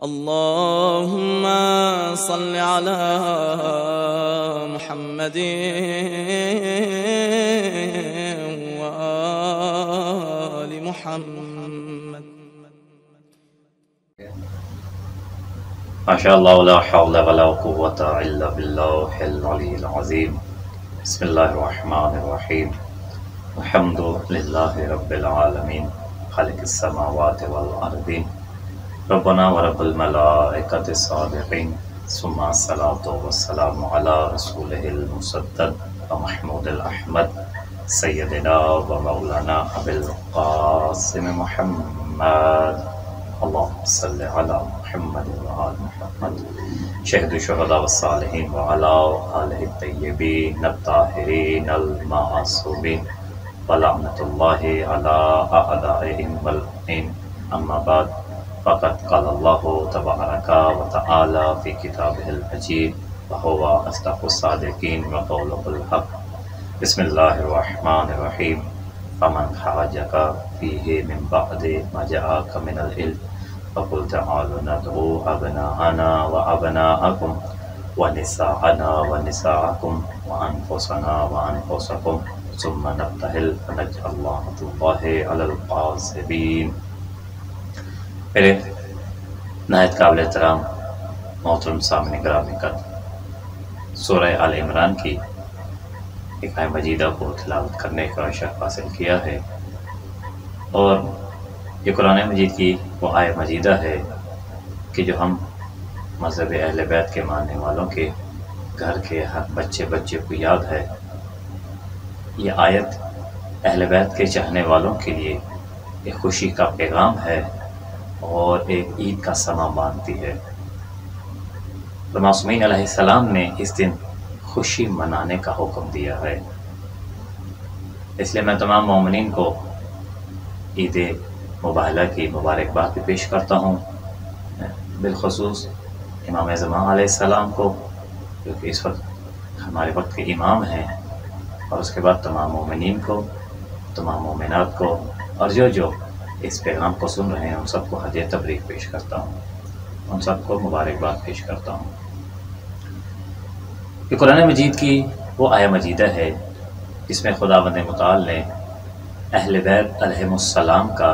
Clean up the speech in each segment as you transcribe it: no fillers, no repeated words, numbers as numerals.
اللهم صل على محمد وآل محمد. ماشاء اللہ ولا حول ولا قوة الا باللہ العلی العظیم. بسم اللہ الرحمن الرحیم. الحمد للہ رب العالمین خالق السماوات والارضین ربنا ورب الملائکۃ الصادقین ثم الصلاۃ والسلام علی رسولہ المصدق ومحمود الاحمد سیدنا و مولانا ابی القاسم محمد. اللهم صل على محمد وآل محمد شہد الشہداء والصالحین وعلى آلہ الطیبین الطاہرین المعصومین ولعنۃ اللہ علی اعدائہم واللعین. اما بعد فقد قال اللہ تبارک وتعالی فی کتابہ المجید وہو اصدق الصادقین وقولہ الحق. بسم اللہ الرحمن الرحیم. فمن حاجک فیہ من بعد ما جاءک من العلم فقل تعالوا ندعو ابناءنا وابناءکم ونساءنا ونساءکم وانفسنا وانفسکم ثم نبتہل فنجعل لعنۃ اللہ علی الکاذبین. میرے نہایت قابل احترام محترم سامعین گرامی قدر، سورہ آل عمران کی ایک آیہ مجیدہ کو تلاوت کرنے کا شرف حاصل کیا ہے، اور یہ قرآن مجید کی وہ آیہ مجیدہ ہے کہ جو ہم مذہب اہل بیت کے ماننے والوں کے گھر کے ہر بچے کو یاد ہے. یہ آیت اہل بیت کے چاہنے والوں کے لیے ایک خوشی کا پیغام ہے اور ایک عید کا سماں مانتی ہے. تو معصومین علیہ السلام نے اس دن خوشی منانے کا حکم دیا ہے. اس لیے میں تمام مومنین کو عید مبارکہ کی مبارکباد بھی پیش کرتا ہوں، بالخصوص امام زمان علیہ السلام کو، کیونکہ اس وقت ہمارے وقت کے امام ہیں، اور اس کے بعد تمام مومنین کو، تمام مومنات کو، اور جو اس پیغام کو سن رہے ہیں ان سب کو ہدیہ تبریک پیش کرتا ہوں، ان سب کو مبارکباد پیش کرتا ہوں. یہ قرآن مجید کی وہ آیہ مجیدہ ہے جس میں خداوند متعال نے اہل بیت علیہم السلام کا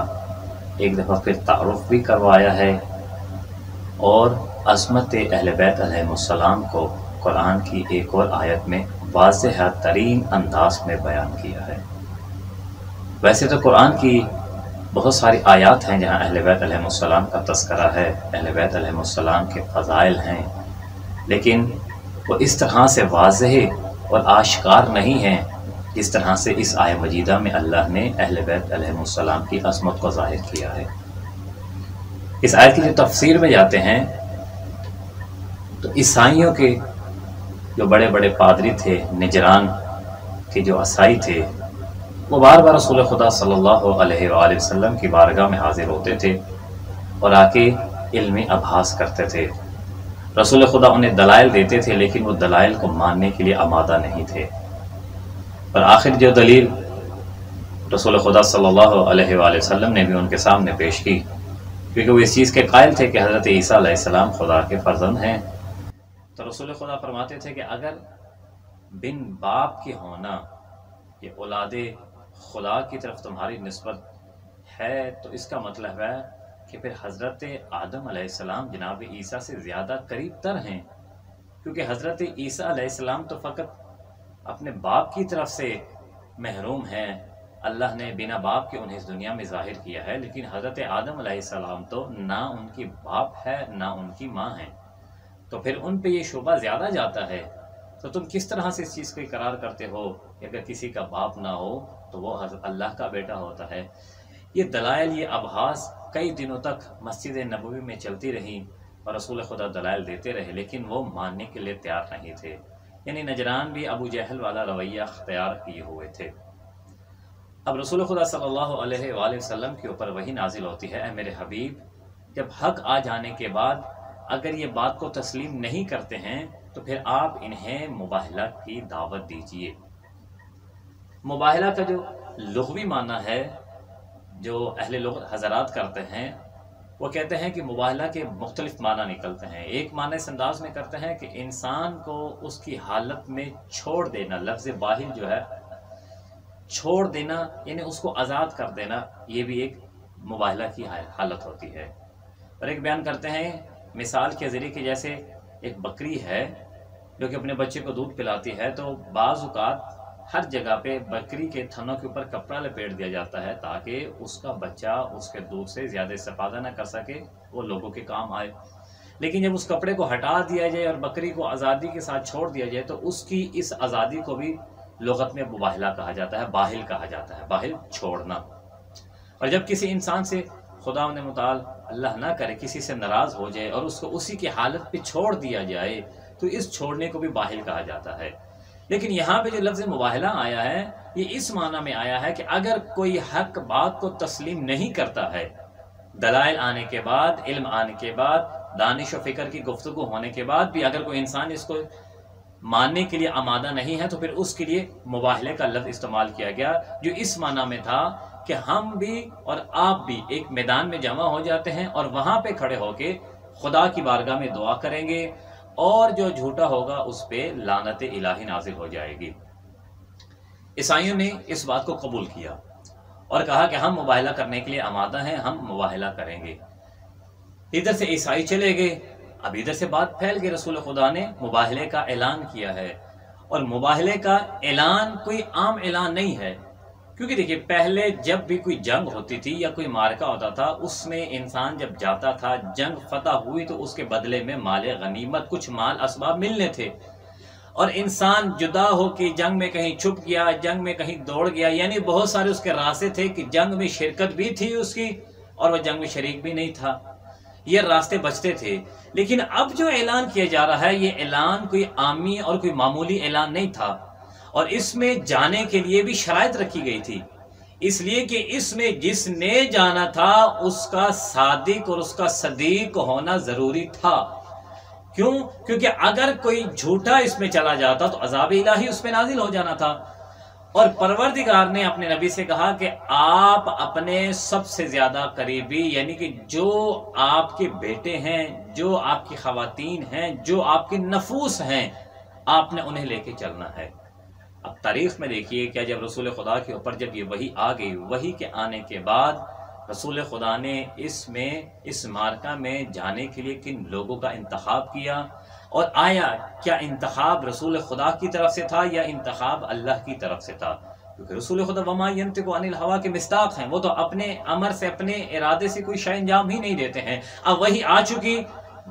ایک دفعہ پھر تعارف بھی کروایا ہے، اور عظمت اہل بیت علیہم السلام کو قرآن کی ایک اور آیت میں واضح ترین انداز میں بیان کیا ہے. ویسے تو قرآن کی بہت ساری آیات ہیں جہاں اہل بیت علیہم السلام کا تذکرہ ہے، اہل بیت علیہم السلام کے فضائل ہیں، لیکن وہ اس طرح سے واضح اور آشکار نہیں ہیں جس طرح سے اس آیہ مجیدہ میں اللہ نے اہل بیت علیہم السلام کی عظمت کو ظاہر کیا ہے. اس آیت کی جو تفسیر میں جاتے ہیں تو عیسائیوں کے جو بڑے بڑے پادری تھے، نجران کے جو عیسائی تھے، وہ بار بار رسول خدا صلی اللہ علیہ وآلہ وسلم کی بارگاہ میں حاضر ہوتے تھے اور آ کے علمی ابحاث کرتے تھے. رسول خدا انہیں دلائل دیتے تھے، لیکن وہ دلائل کو ماننے کے لیے آمادہ نہیں تھے. اور آخر جو دلیل رسول خدا صلی اللہ علیہ وآلہ وسلم نے بھی ان کے سامنے پیش کی، کیونکہ وہ اس چیز کے قائل تھے کہ حضرت عیسیٰ علیہ السلام خدا کے فرزند ہیں، تو رسول خدا فرماتے تھے کہ اگر بن باپ کے ہونا یہ اولاد خدا کی طرف تمہاری نسبت ہے تو اس کا مطلب ہے کہ پھر حضرت آدم علیہ السلام جناب عیسیٰ سے زیادہ قریب تر ہیں، کیونکہ حضرت عیسیٰ علیہ السلام تو فقط اپنے باپ کی طرف سے محروم ہیں. اللہ نے بنا باپ کے انہیں اس دنیا میں ظاہر کیا ہے، لیکن حضرت آدم علیہ السلام تو نہ ان کی باپ ہے نہ ان کی ماں ہے، تو پھر ان پہ یہ شبہ زیادہ جاتا ہے. تو تم کس طرح سے اس چیز کو اقرار کرتے ہو کہ اگر کسی کا باپ نہ ہو تو وہ حضرت اللہ کا بیٹا ہوتا ہے؟ یہ دلائل، یہ ابحاث کئی دنوں تک مسجد نبوی میں چلتی رہیں اور رسول خدا دلائل دیتے رہے، لیکن وہ ماننے کے لیے تیار نہیں تھے. یعنی نجران بھی ابو جہل والا رویہ اختیار کیے ہوئے تھے. اب رسول خدا صلی اللہ علیہ وآلہ وسلم کے اوپر وحی نازل ہوتی ہے، اے میرے حبیب، جب حق آ جانے کے بعد اگر یہ بات کو تسلیم نہیں کرتے ہیں تو پھر آپ انہیں مباہلہ کی دعوت دیجئے. مباہلہ کا جو لغوی معنی ہے جو اہل لغت حضرات کرتے ہیں وہ کہتے ہیں کہ مباہلہ کے مختلف معنی نکلتے ہیں۔ ایک معنی اس انداز میں کرتے ہیں کہ انسان کو اس کی حالت میں چھوڑ دینا، لفظ باہل جو ہے چھوڑ دینا یعنی اس کو آزاد کر دینا، یہ بھی ایک مباہلہ کی حالت ہوتی ہے۔ اور ایک بیان کرتے ہیں مثال کے ذریعے کہ جیسے ایک بکری ہے جو کہ اپنے بچے کو دودھ پلاتی ہے، تو بعض اوقات ہر جگہ پہ بکری کے تھنوں کے اوپر کپڑا لپیٹ دیا جاتا ہے تاکہ اس کا بچہ اس کے دودھ سے زیادہ استفادہ نہ کر سکے، وہ لوگوں کے کام آئے۔ لیکن جب اس کپڑے کو ہٹا دیا جائے اور بکری کو آزادی کے ساتھ چھوڑ دیا جائے تو اس کی اس آزادی کو بھی لغت میں مباہلہ کہا جاتا ہے، باہل کہا جاتا ہے، باہل چھوڑنا۔ اور جب کسی انسان سے خدا متعال اللہ نہ کرے کسی سے ناراض ہو جائے اور اس کو اسی کی حالت پہ چھوڑ دیا جائے تو اس چھوڑنے کو بھی باہل کہا جاتا ہے۔ لیکن یہاں پہ جو لفظ مباہلہ آیا ہے یہ اس معنی میں آیا ہے کہ اگر کوئی حق بات کو تسلیم نہیں کرتا ہے، دلائل آنے کے بعد، علم آنے کے بعد، دانش و فکر کی گفتگو ہونے کے بعد بھی اگر کوئی انسان اس کو ماننے کے لیے آمادہ نہیں ہے تو پھر اس کے لیے مباہلے کا لفظ استعمال کیا گیا، جو اس معنی میں تھا کہ ہم بھی اور آپ بھی ایک میدان میں جمع ہو جاتے ہیں اور وہاں پہ کھڑے ہو کے خدا کی بارگاہ میں دعا کریں گے اور جو جھوٹا ہوگا اس پہ لعنت الہی نازل ہو جائے گی۔ عیسائیوں نے اس بات کو قبول کیا اور کہا کہ ہم مباہلہ کرنے کے لیے آمادہ ہیں، ہم مباہلہ کریں گے۔ ادھر سے عیسائی چلے گئے، اب ادھر سے بات پھیل گئی، رسول خدا نے مباہلے کا اعلان کیا ہے، اور مباہلے کا اعلان کوئی عام اعلان نہیں ہے، کیونکہ دیکھیے پہلے جب بھی کوئی جنگ ہوتی تھی یا کوئی مارکہ ہوتا تھا، اس میں انسان جب جاتا تھا، جنگ فتح ہوئی تو اس کے بدلے میں مال غنیمت، کچھ مال اسباب ملنے تھے، اور انسان جدا ہو کے جنگ میں کہیں چھپ گیا، جنگ میں کہیں دوڑ گیا، یعنی بہت سارے اس کے راستے تھے کہ جنگ میں شرکت بھی تھی اس کی اور وہ جنگ میں شریک بھی نہیں تھا، یہ راستے بچتے تھے۔ لیکن اب جو اعلان کیا جا رہا ہے یہ اعلان کوئی عامی اور کوئی معمولی اعلان نہیں تھا، اور اس میں جانے کے لیے بھی شرائط رکھی گئی تھی، اس لیے کہ اس میں جس نے جانا تھا اس کا صادق اور اس کا صدیق ہونا ضروری تھا۔ کیوں؟ کیونکہ اگر کوئی جھوٹا اس میں چلا جاتا تو عذاب الہی اس پہ نازل ہو جانا تھا، اور پروردگار نے اپنے نبی سے کہا کہ آپ اپنے سب سے زیادہ قریبی یعنی کہ جو آپ کے بیٹے ہیں، جو آپ کی خواتین ہیں، جو آپ کے نفوس ہیں، آپ نے انہیں لے کے چلنا ہے۔ اب تاریخ میں دیکھیے کیا جب رسول خدا کے اوپر جب یہ وحی آ گئی، وحی کے آنے کے بعد رسول خدا نے اس مارکہ میں جانے کے لیے کن لوگوں کا انتخاب کیا، اور آیا کیا انتخاب رسول خدا کی طرف سے تھا یا انتخاب اللہ کی طرف سے تھا؟ کیونکہ رسول خدا وما ینطق عن الہوا کے مصداق ہیں، وہ تو اپنے امر سے، اپنے ارادے سے کوئی شے انجام ہی نہیں دیتے ہیں۔ اب وحی آ چکی،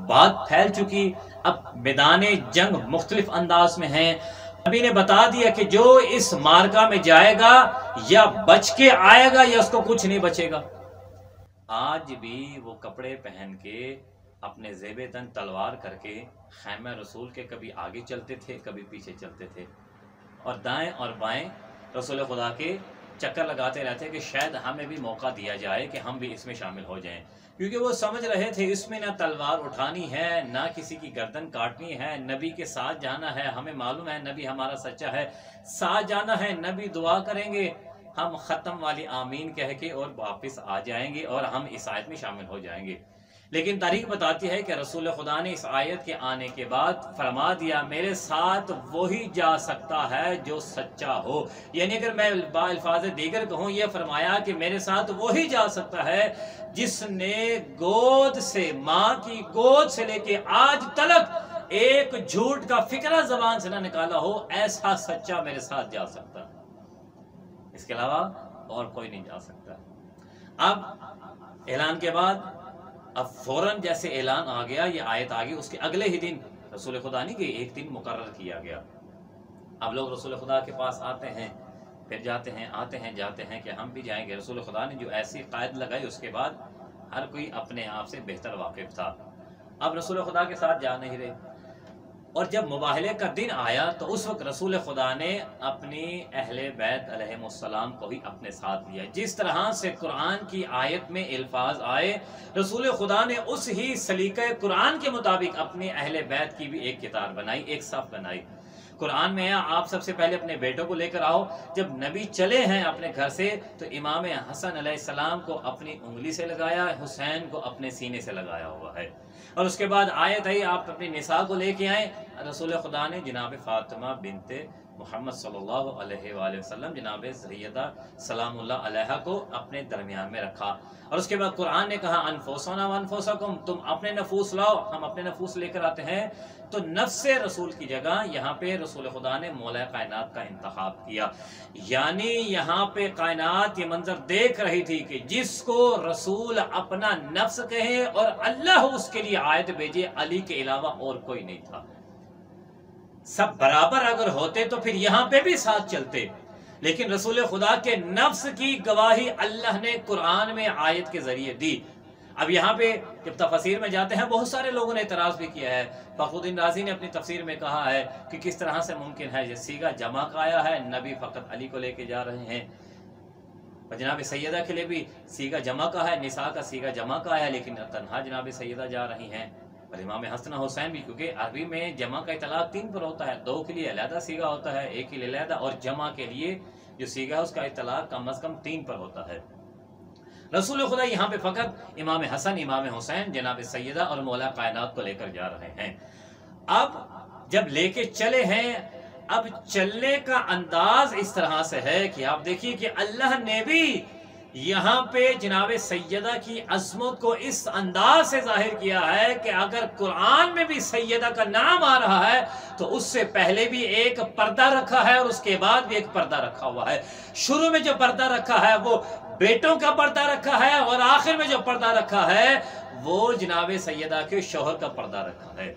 بات پھیل چکی، اب میدان جنگ مختلف انداز میں ہیں۔ نبی نے بتا دیا کہ جو اس مارکہ میں جائے گا یا بچ کے آئے گا یا اس کو کچھ نہیں بچے گا۔ آج بھی وہ کپڑے پہن کے اپنے زیب تن تلوار کر کے خیمہ رسول کے کبھی آگے چلتے تھے کبھی پیچھے چلتے تھے، اور دائیں اور بائیں رسول خدا کے چکر لگاتے رہتے کہ شاید ہمیں بھی موقع دیا جائے کہ ہم بھی اس میں شامل ہو جائیں، کیونکہ وہ سمجھ رہے تھے اس میں نہ تلوار اٹھانی ہے نہ کسی کی گردن کاٹنی ہے، نبی کے ساتھ جانا ہے، ہمیں معلوم ہے نبی ہمارا سچا ہے، ساتھ جانا ہے، نبی دعا کریں گے، ہم ختم والی آمین کہہ کے اور واپس آ جائیں گے اور ہم اس آیت میں شامل ہو جائیں گے۔ لیکن تاریخ بتاتی ہے کہ رسول خدا نے اس آیت کے آنے کے بعد فرما دیا میرے ساتھ وہی جا سکتا ہے جو سچا ہو، یعنی اگر میں الفاظ دیگر کہوں یہ فرمایا کہ میرے ساتھ وہی جا سکتا ہے جس نے گود سے، ماں کی گود سے لے کے آج تلک ایک جھوٹ کا فکرہ زبان سے نہ نکالا ہو، ایسا سچا میرے ساتھ جا سکتا ہے، اس کے علاوہ اور کوئی نہیں جا سکتا۔ اب اعلان کے بعد اب فوراً جیسے اعلان آ گیا، یہ آیت آ گئی، اس کے اگلے ہی دن رسول خدا نہیں کہ ایک دن مقرر کیا گیا، اب لوگ رسول خدا کے پاس آتے ہیں، پھر جاتے ہیں، آتے ہیں، جاتے ہیں کہ ہم بھی جائیں گے۔ رسول خدا نے جو ایسی قائد لگائی اس کے بعد ہر کوئی اپنے آپ سے بہتر واقف تھا، اب رسول خدا کے ساتھ جا نہیں رہے، اور جب مباہلے کا دن آیا تو اس وقت رسول خدا نے اپنی اہل بیت علیہم السلام کو ہی اپنے ساتھ لیا، جس طرح سے قرآن کی آیت میں الفاظ آئے رسول خدا نے اس ہی سلیقہ قرآن کے مطابق اپنے اہل بیت کی بھی ایک کتار بنائی، ایک صف بنائی۔ قرآن میں ہے آپ سب سے پہلے اپنے بیٹوں کو لے کر آؤ. جب نبی چلے ہیں اپنے گھر سے تو امام حسن علیہ السلام کو اپنی انگلی سے لگایا, حسین کو اپنے سینے سے لگایا ہوا ہے. اور اس کے بعد آیت ہے آپ اپنی نساء کو لے کے آئیں. رسول خدا نے جناب فاطمہ بنت محمد صلی اللہ علیہ وآلہ وسلم جناب سیدہ سلام اللہ علیہ کو اپنے درمیان میں رکھا. اور اس کے بعد قرآن نے کہا انفسنا وانفسکم, تم اپنے نفوس لاؤ, ہم اپنے نفوس لے کر آتے ہیں. تو نفس رسول کی جگہ یہاں پہ رسول خدا نے مولا کائنات کا انتخاب کیا. یعنی یہاں پہ کائنات یہ منظر دیکھ رہی تھی کہ جس کو رسول اپنا نفس کہے اور اللہ اس کے لیے آیت بھیجے, علی کے علاوہ اور کوئی نہیں تھا. سب برابر اگر ہوتے تو پھر یہاں پہ بھی ساتھ چلتے, لیکن رسول خدا کے نفس کی گواہی اللہ نے قرآن میں آیت کے ذریعے دی. اب یہاں پہ جب تفسیر میں جاتے ہیں بہت سارے لوگوں نے اعتراض بھی کیا ہے. فخر الدین رازی نے اپنی تفسیر میں کہا ہے کہ کس طرح سے ممکن ہے یہ سیغہ جمع کا آیا ہے, نبی فقط علی کو لے کے جا رہے ہیں. اور جناب سیدہ کے لیے بھی سیغہ جمع کا ہے, نساء کا سیغہ جمع کا ہے, لیکن تنہا جناب سیدہ جا رہی ہیں. اور امام حسن حسین بھی, کیونکہ عربی میں جمع کا اطلاق 3 پر ہوتا ہے, 2 کے لیے علیحدہ سیغہ ہوتا ہے, 1 کے لیے علیحدہ, اور جمع کے لیے جو سیغہ ہے اس کا اطلاق کم از کم 3 پر ہوتا ہے. رسول خدا یہاں پہ فقط امام حسن امام حسین جناب سیدہ اور مولا کائنات کو لے کر جا رہے ہیں. اب جب لے کے چلے ہیں, اب چلنے کا انداز اس طرح سے ہے کہ آپ دیکھیے کہ اللہ نے بھی یہاں پہ جناب سیدہ کی عظمت کو اس انداز سے ظاہر کیا ہے کہ اگر قرآن میں بھی سیدہ کا نام آ رہا ہے تو اس سے پہلے بھی ایک پردہ رکھا ہے اور اس کے بعد بھی ایک پردہ رکھا ہوا ہے. شروع میں جو پردہ رکھا ہے وہ بیٹوں کا پردہ رکھا ہے, اور آخر میں جو پردہ رکھا ہے وہ جناب سیدہ کے شوہر کا پردہ رکھا ہے.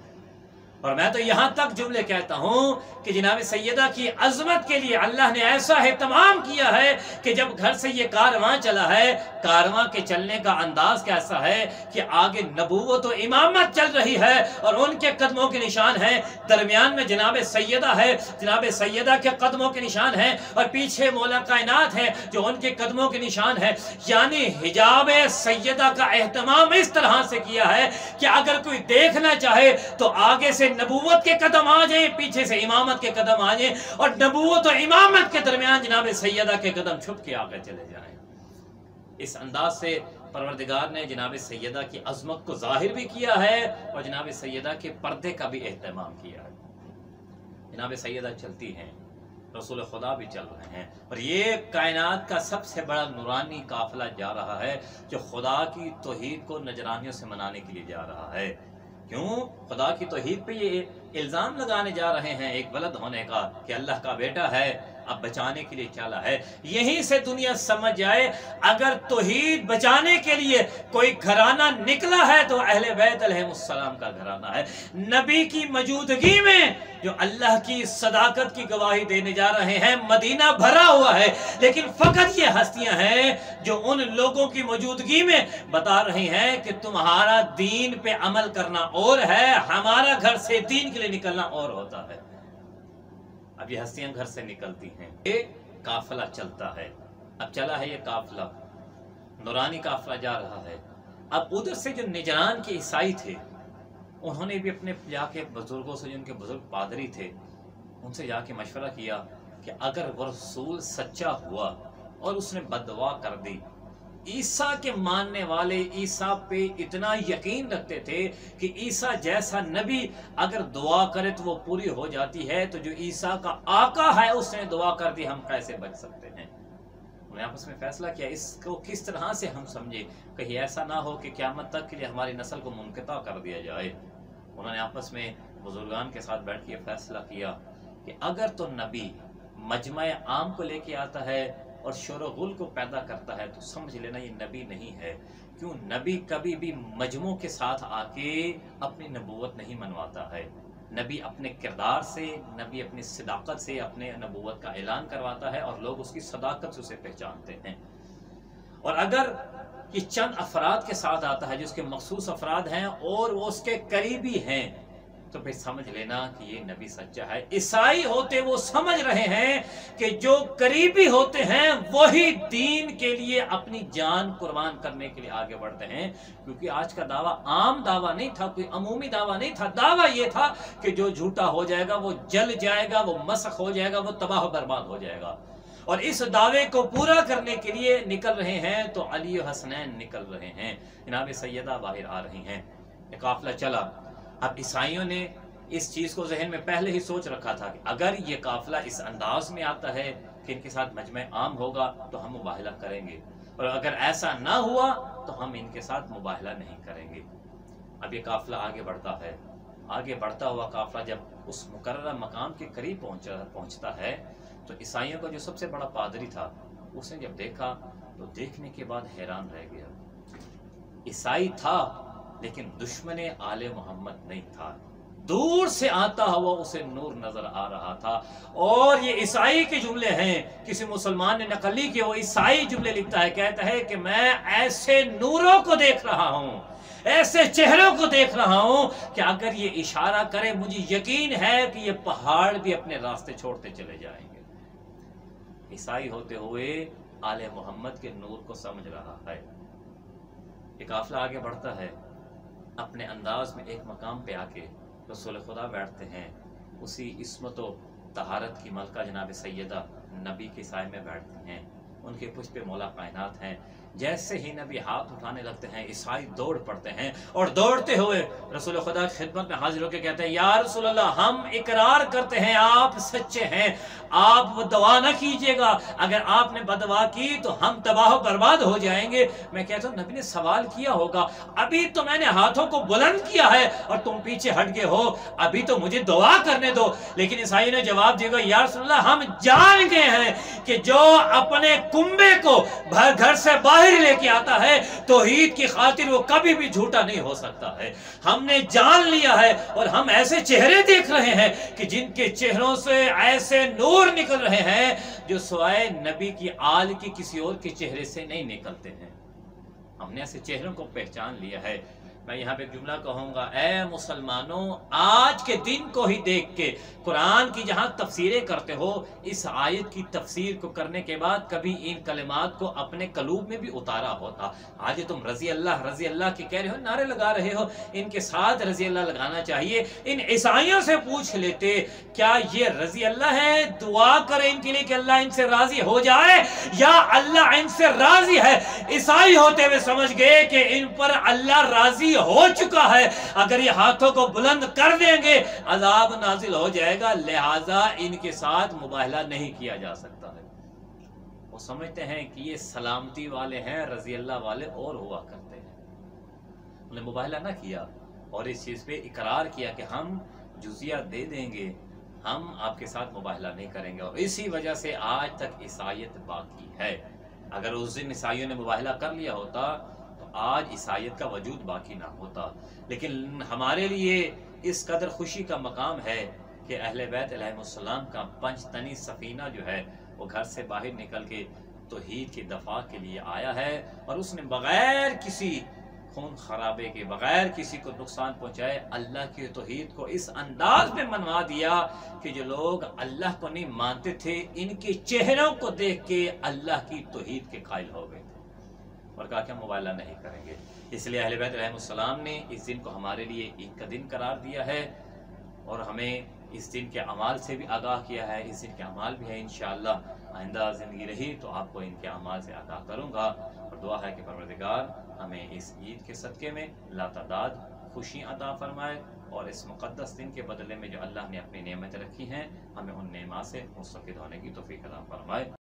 اور میں تو یہاں تک جملے کہتا ہوں کہ جناب سیدہ کی عظمت کے لیے اللہ نے ایسا اہتمام کیا ہے کہ جب گھر سے یہ کارواں چلا ہے, کارواں کے چلنے کا انداز کیسا ہے کہ آگے نبوت و امامت چل رہی ہے اور ان کے قدموں کے نشان ہیں, درمیان میں جناب سیدہ ہے, جناب سیدہ کے قدموں کے نشان ہیں, اور پیچھے مولا کائنات ہے جو ان کے قدموں کے نشان ہے. یعنی حجاب سیدہ کا اہتمام اس طرح سے کیا ہے کہ اگر کوئی دیکھنا چاہے تو آگے سے نبوت کے قدم آ جائیں, پیچھے سے امامت کے قدم آ جائیں, اور نبوت و امامت کے درمیان جناب سیدہ کے قدم چھپ کے آگے چلے جائیں. اس انداز سے پروردگار نے جناب سیدہ کی عظمت کو ظاہر بھی کیا ہے اور جناب سیدہ کے پردے کا بھی اہتمام کیا ہے. جناب سیدہ چلتی ہیں, رسول خدا بھی چل رہے ہیں, اور یہ کائنات کا سب سے بڑا نورانی قافلہ جا رہا ہے جو خدا کی توحید کو نجرانیوں سے منانے کے لیے جا رہا ہے. کیوں؟ خدا کی توحید پہ یہ الزام لگانے جا رہے ہیں ایک ولد ہونے کا کہ اللہ کا بیٹا ہے, اب بچانے کے لیے چلا ہے. یہیں سے دنیا سمجھ جائے اگر توحید بچانے کے لیے کوئی گھرانہ نکلا ہے تو اہل بیت علیہ السلام کا گھرانہ ہے. نبی کی موجودگی میں جو اللہ کی صداقت کی گواہی دینے جا رہے ہیں, مدینہ بھرا ہوا ہے, لیکن فقط یہ ہستیاں ہیں جو ان لوگوں کی موجودگی میں بتا رہی ہیں کہ تمہارا دین پہ عمل کرنا اور ہے, ہمارا گھر سے دین کے لیے نکلنا اور ہوتا ہے. اب یہ ہستیاں گھر سے نکلتی ہیں, یہ قافلہ چلتا ہے. اب چلا ہے یہ قافلہ, نورانی قافلہ جا رہا ہے. اب ادھر سے جو نجران کے عیسائی تھے انہوں نے بھی اپنے جا کے بزرگوں سے, جن کے بزرگ پادری تھے, ان سے جا کے مشورہ کیا کہ اگر وہ رسول سچا ہوا اور اس نے بددعا کر دی, عیسیٰ کے ماننے والے عیسیٰ پہ اتنا یقین رکھتے تھے کہ عیسیٰ جیسا نبی اگر دعا کرے تو وہ پوری ہو جاتی ہے, تو جو عیسیٰ کا آقا ہے اس نے دعا کر دی, ہم کیسے بچ سکتے ہیں. انہوں نے آپس میں فیصلہ کیا اس کو کس طرح سے ہم سمجھے, کہیں ایسا نہ ہو کہ قیامت تک کے لیے ہماری نسل کو منقطع کر دیا جائے. انہوں نے آپس میں بزرگان کے ساتھ بیٹھ کے فیصلہ کیا کہ اگر تو نبی مجمع عام کو لے کے آتا ہے اور شور و غل کو پیدا کرتا ہے تو سمجھ لینا یہ نبی نہیں ہے. کیوں؟ نبی کبھی بھی مجموع کے ساتھ آ کے اپنی نبوت نہیں منواتا ہے. نبی اپنے کردار سے, نبی اپنی صداقت سے اپنے نبوت کا اعلان کرواتا ہے اور لوگ اس کی صداقت سے اسے پہچانتے ہیں. اور اگر یہ چند افراد کے ساتھ آتا ہے جو اس کے مخصوص افراد ہیں اور وہ اس کے قریبی ہیں, تو پھر سمجھ لینا کہ یہ نبی سچا ہے۔ عیسائی ہوتے وہ سمجھ رہے ہیں کہ جو قریبی ہوتے ہیں وہی دین کے لیے اپنی جان قربان کرنے کے لیے آگے بڑھتے ہیں، کیونکہ آج کا دعویٰ عام دعویٰ نہیں تھا، کوئی عمومی دعویٰ نہیں تھا۔ دعویٰ یہ تھا کہ جو جھوٹا ہو جائے گا وہ جل جائے گا، وہ مسخ ہو جائے گا، وہ تباہ و برباد ہو جائے گا، اور اس دعوے کو پورا کرنے کے لیے نکل رہے ہیں تو علی و حسنین نکل رہے ہیں، جناب سیدہ باہر آ رہی ہیں، ایک قافلہ چلا۔ اب عیسائیوں نے اس چیز کو ذہن میں پہلے ہی سوچ رکھا تھا کہ اگر یہ قافلہ اس انداز میں آتا ہے کہ ان کے ساتھ مجمع عام ہوگا تو ہم مباہلہ کریں گے، اور اگر ایسا نہ ہوا تو ہم ان کے ساتھ مباہلہ نہیں کریں گے۔ اب یہ قافلہ آگے بڑھتا ہے، آگے بڑھتا ہوا قافلہ جب اس مقررہ مقام کے قریب پہنچتا ہے تو عیسائیوں کا جو سب سے بڑا پادری تھا اس نے جب دیکھا تو دیکھنے کے بعد حیران رہ گیا۔ عیسائی تھا لیکن دشمن آل محمد نہیں تھا، دور سے آتا ہوا اسے نور نظر آ رہا تھا، اور یہ عیسائی کے جملے ہیں، کسی مسلمان نے نقل لی کہ وہ عیسائی جملے لکھتا ہے، کہتا ہے کہ میں ایسے نوروں کو دیکھ رہا ہوں، ایسے چہروں کو دیکھ رہا ہوں کہ اگر یہ اشارہ کرے مجھے یقین ہے کہ یہ پہاڑ بھی اپنے راستے چھوڑتے چلے جائیں گے۔ عیسائی ہوتے ہوئے آل محمد کے نور کو سمجھ رہا ہے۔ یہ قافلہ آگے بڑھتا ہے، اپنے انداز میں ایک مقام پہ آ کے رسول خدا بیٹھتے ہیں، اسی عصمت و طہارت کی ملکہ جناب سیدہ نبی کے سائے میں بیٹھتے ہیں، ان کے پشت پہ مولا کائنات ہیں۔ جیسے ہی نبی ہاتھ اٹھانے لگتے ہیں عیسائی دوڑ پڑتے ہیں، اور دوڑتے ہوئے رسول خدا کی خدمت میں حاضر ہو کے کہتے ہیں یا رسول اللہ ہم اقرار کرتے ہیں آپ سچے ہیں، آپ بدعا نہ کیجئے گا، اگر آپ نے بدعا کی تو ہم تباہ و برباد ہو جائیں گے۔ میں کہتا ہوں نبی نے سوال کیا ہوگا، ابھی تو میں نے ہاتھوں کو بلند کیا ہے اور تم پیچھے ہٹ گئے ہو، ابھی تو مجھے دعا کرنے دو۔ لیکن عیسائی نے جواب دیا یا رسول اللہ ہم جان گئے ہیں کہ جو اپنے کنبے کو گھر سے باہر لے کے آتا ہے توحید کی خاطر وہ کبھی بھی جھوٹا نہیں ہو سکتا ہے، ہم نے جان لیا ہے، اور ہم ایسے چہرے دیکھ رہے ہیں کہ جن کے چہروں سے ایسے نور نکل رہے ہیں جو سوائے نبی کی آل کی کسی اور کے چہرے سے نہیں نکلتے ہیں۔ ہم نے ایسے چہروں کو پہچان لیا ہے۔ میں یہاں پہ ایک جملہ کہوں گا، اے مسلمانوں آج کے دن کو ہی دیکھ کے قرآن کی جہاں تفسیریں کرتے ہو، اس آیت کی تفسیر کو کرنے کے بعد کبھی ان کلمات کو اپنے قلوب میں بھی اتارا ہوتا۔ آج تم رضی اللہ کی کہہ رہے ہو، نعرے لگا رہے ہو، ان کے ساتھ رضی اللہ لگانا چاہیے۔ ان عیسائیوں سے پوچھ لیتے کیا یہ رضی اللہ ہے، دعا کریں ان کے لیے کہ اللہ ان سے راضی ہو جائے، یا اللہ ان سے راضی ہے؟ عیسائی ہوتے ہوئے سمجھ گئے کہ ان پر اللہ راضی ہو چکا ہے، اگر یہ ہاتھوں کو بلند کر دیں گے عذاب نازل ہو جائے گا، لہٰذا ان کے ساتھ مباہلہ نہیں کیا جا سکتا ہے۔ وہ سمجھتے ہیں کہ یہ سلامتی والے ہیں، رضی اللہ والے اور ہوا کرتے ہیں۔ انہوں نے مباہلہ نہ کیا اور اس چیز پہ اقرار کیا کہ ہم جزیہ دے دیں گے، ہم آپ کے ساتھ مباہلہ نہیں کریں گے، اور اسی وجہ سے آج تک عیسائیت باقی ہے۔ اگر اس دن عیسائیوں نے مباہلہ کر لیا ہوتا تو آج عیسائیت کا وجود باقی نہ ہوتا۔ لیکن ہمارے لیے اس قدر خوشی کا مقام ہے کہ اہل بیت علیہ السلام کا پنج تنی سفینہ جو ہے وہ گھر سے باہر نکل کے توحید کی دفاع کے لیے آیا ہے، اور اس نے بغیر کسی خون خرابے کے، بغیر کسی کو نقصان پہنچائے اللہ کی توحید کو اس انداز میں منوا دیا کہ جو لوگ اللہ کو نہیں مانتے تھے ان کے چہروں کو دیکھ کے اللہ کی توحید کے قائل ہو گئے تھے، اور کہا کہ ہم مباہلہ نہیں کریں گے۔ اس لیے اہل بیت علیہ السلام نے اس دن کو ہمارے لیے عید کا دن قرار دیا ہے، اور ہمیں اس دن کے اعمال سے بھی آگاہ کیا ہے۔ اس دن کے اعمال بھی ہے، انشاءاللہ آئندہ زندگی رہی تو آپ کو ان کے اعمال سے آگاہ کروں گا، اور دعا ہے کہ پروردگار ہمیں اس عید کے صدقے میں لاتعداد خوشیاں عطا فرمائے، اور اس مقدس دن کے بدلے میں جو اللہ نے اپنی نعمتیں رکھی ہیں ہمیں ان نعمات سے مستفید ہونے کی توفیق عطا فرمائے۔